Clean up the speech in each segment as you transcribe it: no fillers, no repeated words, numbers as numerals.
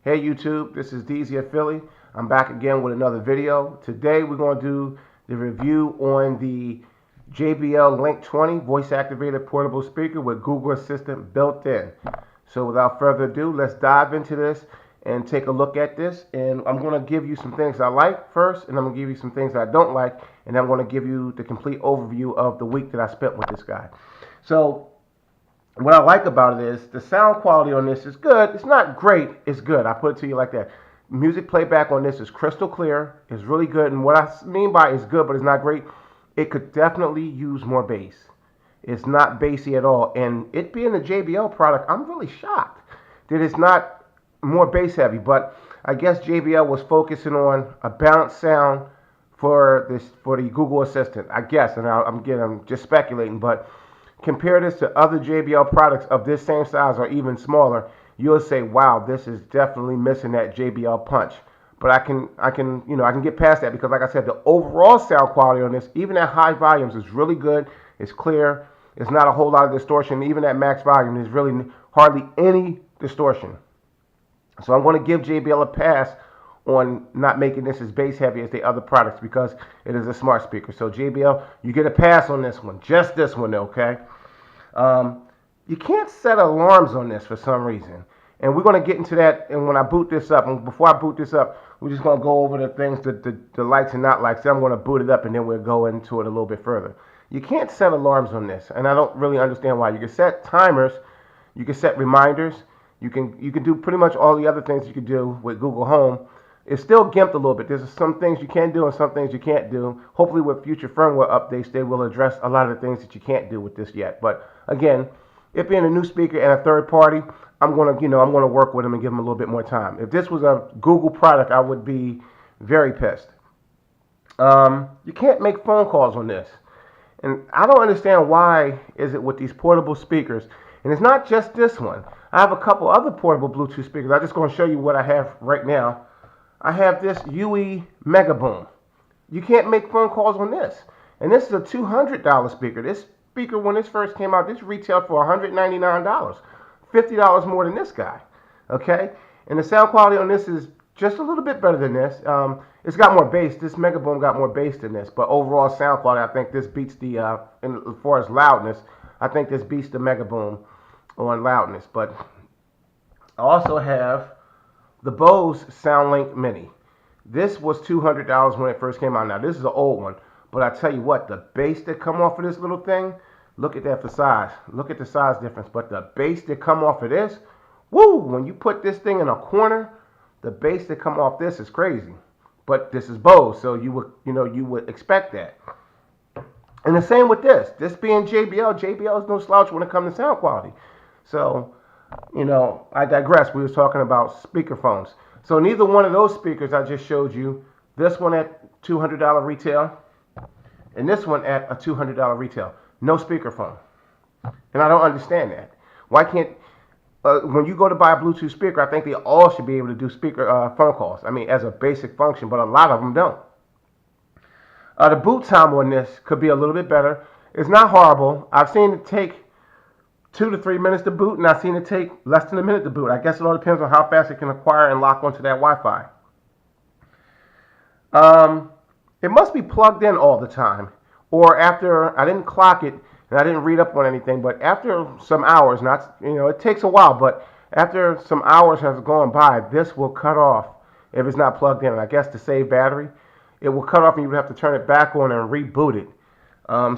Hey YouTube, this is DZ of Philly. I'm back again with another video. Today we're going to do the review on the JBL LINK 20 voice activated portable speaker with Google Assistant built in. So without further ado, let's dive into this and take a look at this. And I'm going to give you some things I like first, and I'm going to give you some things I don't like, and I'm going to give you the complete overview of the week that I spent with this guy. So what I like about it is the sound quality on this is good. It's not great, it's good. I put it to you like that. Music playback on this is crystal clear. It's really good. And what I mean by it's good, but it's not great, it could definitely use more bass. It's not bassy at all. And it being a JBL product, I'm really shocked that it's not more bass heavy. But I guess JBL was focusing on a balanced sound for the Google Assistant. I guess, and I'm just speculating, but compare this to other JBL products of this same size or even smaller, you'll say, wow, this is definitely missing that JBL punch. But I can get past that because, like I said, the overall sound quality on this, even at high volumes, is really good. It's clear. It's not a whole lot of distortion. Even at max volume, there's really hardly any distortion. So I'm going to give JBL a pass on not making this as bass heavy as the other products because it is a smart speaker. So JBL, you get a pass on this one. Just this one, okay? You can't set alarms on this for some reason. And we're going to get into that. And when I boot this up, and before I boot this up, we're just going to go over the things, the likes and not likes. Then I'm going to boot it up, and then we'll go into it a little bit further. You can't set alarms on this, and I don't really understand why. You can set timers. You can set reminders. You can do pretty much all the other things you can do with Google Home. It's still gimped a little bit. There's some things you can do and some things you can't do. Hopefully with future firmware updates, they will address a lot of the things that you can't do with this yet. But again, it being a new speaker and a third party, I'm gonna work with them and give them a little bit more time. If this was a Google product, I would be very pissed. You can't make phone calls on this. And I don't understand why is it with these portable speakers. And it's not just this one. I have a couple other portable Bluetooth speakers. I'm just going to show you what I have right now. I have this UE Mega Boom. You can't make phone calls on this. And this is a $200 speaker. This speaker, when this first came out, this retailed for $199. $50 more than this guy. Okay? And the sound quality on this is just a little bit better than this. It's got more bass. This Mega Boom got more bass than this. But overall sound quality, I think this beats the, as far as loudness, I think this beats the Mega Boom on loudness. But I also have the Bose SoundLink Mini. This was $200 when it first came out. Now, this is an old one. But I tell you what, the bass that come off of this little thing, look at that for size. Look at the size difference. But the bass that come off of this, woo, when you put this thing in a corner, the bass that come off this is crazy. But this is Bose, so you would expect that. And the same with this. This being JBL, JBL is no slouch when it comes to sound quality. So, I digress. We was talking about speakerphones. So neither one of those speakers I just showed you, this one at $200 retail, and this one at a $200 retail. No speakerphone. And I don't understand that. Why can't, when you go to buy a Bluetooth speaker, I think they all should be able to do phone calls. I mean, as a basic function, but a lot of them don't. The boot time on this could be a little bit better. It's not horrible. I've seen it take 2 to 3 minutes to boot, and I've seen it take less than a minute to boot. I guess it all depends on how fast it can acquire and lock onto that Wi-Fi. It must be plugged in all the time. Or after, I didn't clock it, and I didn't read up on anything, but after some hours, it takes a while, but after some hours has gone by, this will cut off if it's not plugged in. And I guess to save battery, it will cut off and you would have to turn it back on and reboot it.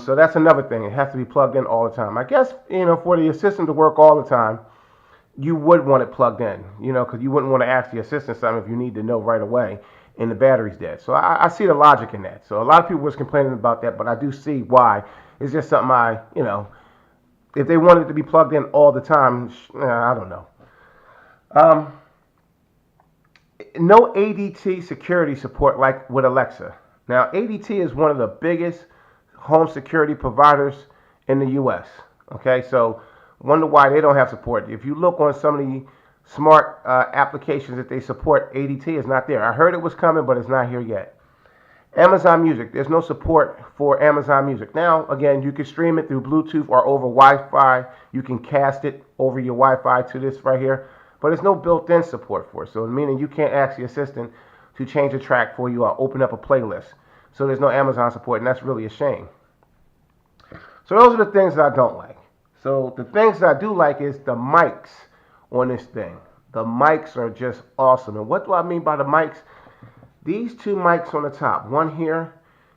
So that's another thing. It has to be plugged in all the time. I guess, for the assistant to work all the time, you would want it plugged in, because you wouldn't want to ask the assistant something if you need to know right away and the battery's dead. So I see the logic in that. So a lot of people was complaining about that, but I do see why. It's just something if they wanted it to be plugged in all the time, I don't know. No ADT security support like with Alexa. Now, ADT is one of the biggest home security providers in the U.S. Okay, so wonder why they don't have support. If you look on some of the smart applications that they support, ADT is not there. I heard it was coming, but it's not here yet. Amazon Music, there's no support for Amazon Music. Now, again, you can stream it through Bluetooth or over Wi-Fi. You can cast it over your Wi-Fi to this right here. but there's no built-in support for it. So meaning you can't ask the assistant to change a track for you or open up a playlist. So there's no Amazon support, and that's really a shame. So those are the things that I don't like. So the things that I do like is the mics on this thing. The mics are just awesome. And what do I mean by the mics? These two mics on the top, one here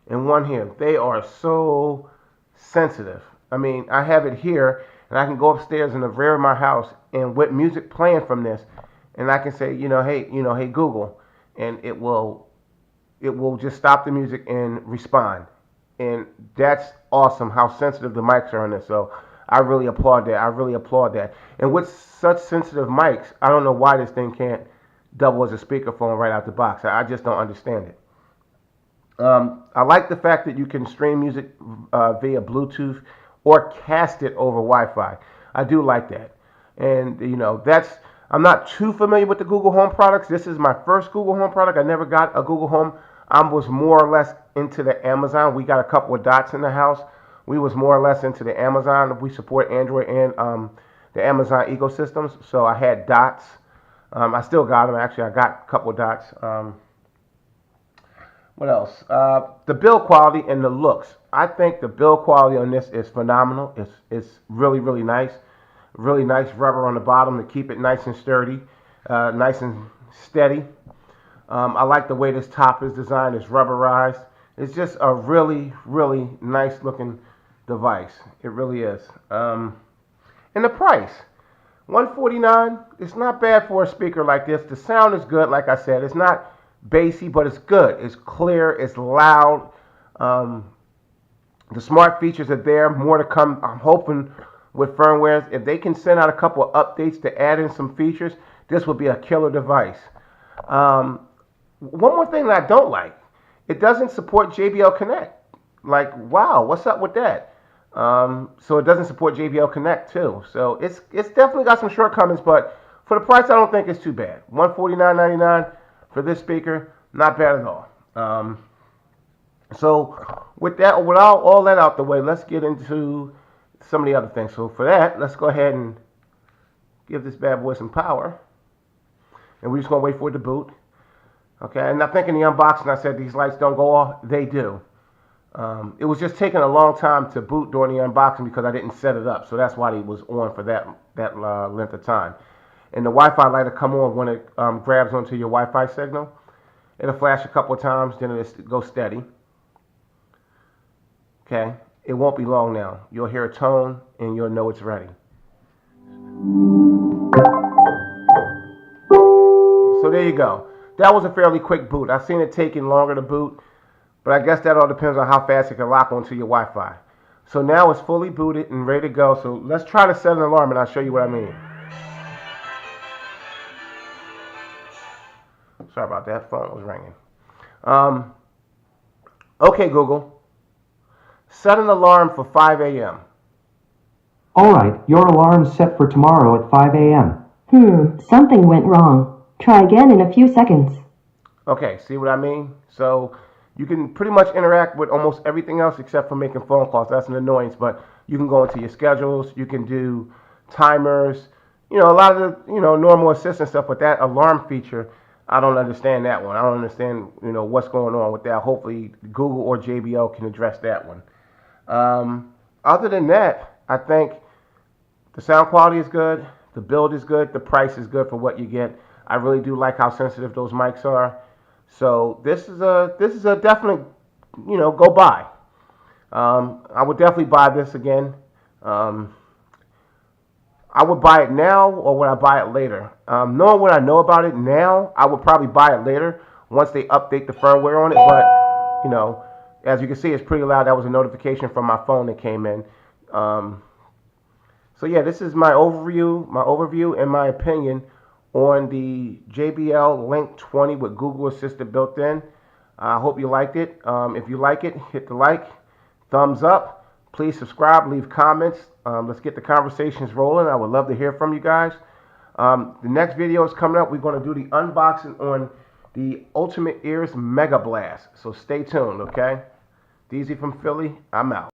and one here, they are so sensitive. I mean, I have it here, and I can go upstairs in the rear of my house, and with music playing from this, and I can say, hey Google, and it will just stop the music and respond. And that's awesome how sensitive the mics are on this. So I really applaud that. And with such sensitive mics, I don't know why this thing can't double as a speakerphone right out the box. I just don't understand it. I like the fact that you can stream music via Bluetooth or cast it over Wi-Fi. I do like that. And, I'm not too familiar with the Google Home products. This is my first Google Home product. I never got a Google Home. I was more or less into the Amazon. We got a couple of dots in the house. We was more or less into the Amazon. We support Android and the Amazon ecosystems. So I had dots. I still got them. Actually, I got a couple of dots. What else? The build quality and the looks. I think the build quality on this is phenomenal. It's really, really nice. Really nice rubber on the bottom to keep it nice and sturdy, nice and steady. I like the way this top is designed. It's rubberized. It's just a really, really nice looking device. It really is. And the price, $149. It's not bad for a speaker like this. The sound is good. Like I said, it's not bassy, but it's good. It's clear. It's loud. The smart features are there. More to come. I'm hoping with firmware, if they can send out a couple of updates to add in some features, this would be a killer device. One more thing that I don't like, it doesn't support JBL Connect. Like, wow, what's up with that? So it doesn't support JBL Connect too. So it's definitely got some shortcomings, but for the price, I don't think it's too bad. $149.99 for this speaker, not bad at all. So with that, without all that out the way, let's get into some of the other things. So for that, let's go ahead and give this bad boy some power. And we're just going to wait for it to boot. Okay, and I think in the unboxing I said these lights don't go off. They do. It was just taking a long time to boot during the unboxing because I didn't set it up. So that's why it was on for that length of time. And the Wi-Fi light will come on when it grabs onto your Wi-Fi signal. It'll flash a couple of times, then it'll go steady. Okay, it won't be long now. You'll hear a tone and you'll know it's ready. So there you go. That was a fairly quick boot. I've seen it taking longer to boot, but I guess that all depends on how fast it can lock onto your Wi-Fi. So now it's fully booted and ready to go. So let's try to set an alarm and I'll show you what I mean. Sorry about that. Phone was ringing. Okay, Google. Set an alarm for 5 a.m. All right, your alarm's set for tomorrow at 5 a.m. Something went wrong. Try again in a few seconds. Okay, see what I mean? So you can pretty much interact with almost everything else except for making phone calls. That's an annoyance, but you can go into your schedules. You can do timers. A lot of the, normal assistant stuff. But that alarm feature, I don't understand that one. I don't understand, what's going on with that. Hopefully Google or JBL can address that one. Other than that, I think the sound quality is good. The build is good. The price is good for what you get. I really do like how sensitive those mics are. So this is a definite, go buy. I would definitely buy this again. I would buy it now, or would I buy it later? Knowing what I know about it now, I would probably buy it later once they update the firmware on it. But as you can see, it's pretty loud. That was a notification from my phone that came in. So yeah, this is my overview and my opinion on the JBL LINK 20 with Google Assistant built in. I hope you liked it. If you like it, hit the like, thumbs up. Please subscribe, leave comments. Let's get the conversations rolling. I would love to hear from you guys. The next video is coming up. We're going to do the unboxing on the Ultimate Ears Mega Blast. So stay tuned, okay? DZ from Philly, I'm out.